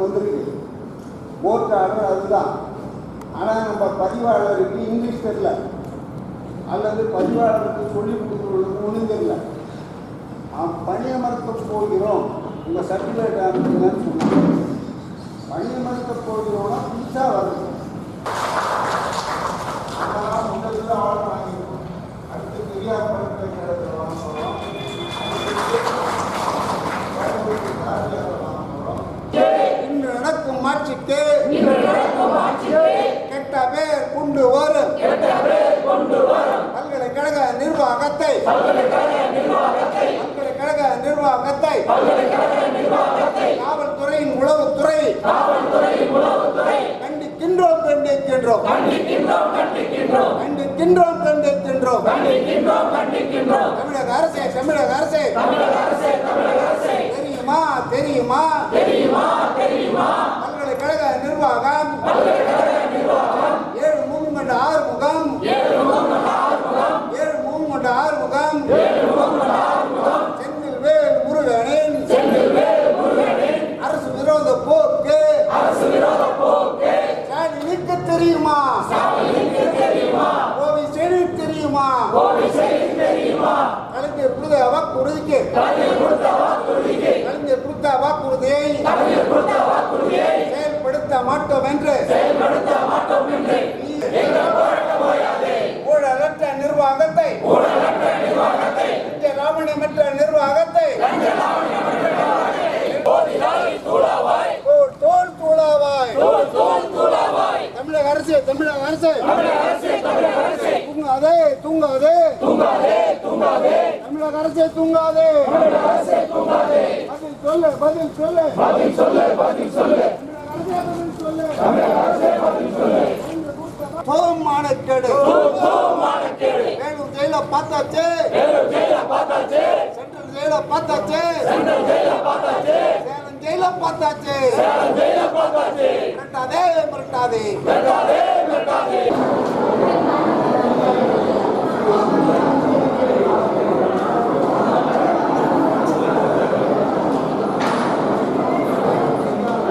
வந்திருக்கு. ஓட்டு ஆர்டர் அதுதான். ஆனால் நம்ம பதிவாளருக்கு இங்கிலீஷ் தெரியல, அல்லது பதிவாளருக்கு சொல்லிக் கொடுக்குறவங்களுக்கு ஒன்றும் தெரியல. பணியமர்த்த போகிறோம், உங்கள் சர்டிஃபிகேட் அனுப்புங்கன்னு சொன்னாங்க. பணியமர்த்த போகிறோம்னா புதுசாக வருது. அதெல்லாம் முதல்ல ஆர்டர் வாங்கிருக்கோம். அடுத்து பெரியார் பல்கலைக்கழகத்தில் வாங்க போகிறோம். இன்று நடக்கும் ஆட்சிக்கு கெட்ட பேர் கொண்டு வரும் பல்கலைக்கழக நிர்வாகத்தை காவல்துறையின் உளவுத்துறை கண்டிக்கின்றோம். தமிழக அரசே தெரியுமா பல்கலைக்கழக நிர்வாகம் 7 முகம் கொண்ட ஆறுமுகம் செந்தில் வேல் முருகனின் அரசு விரோத போக்கு ஸ்டாலினுக்கு தெரியுமா? ஓபிசி தெரியுமா? கலைஞர் கொடுத்த வாக்குறுதியை செயல்படுத்த மாட்டோம் என்று ஊழலற்ற நிர்வாகத்தை லாவணியமற்ற நிர்வாகத்தை தோல் தூளாவாய். தமிழக அரசு தூங்காதே. தமிழக அரசே தூங்காதே. பதில் சொல்லு. மானக்கேடு வேலூர் ஜெயில பார்த்தாச்சு, சென்ட்ரல் ஜெயில பார்த்தாச்சு, சேலம் ஜெயில பார்த்தாச்சு. மிரட்டாதே.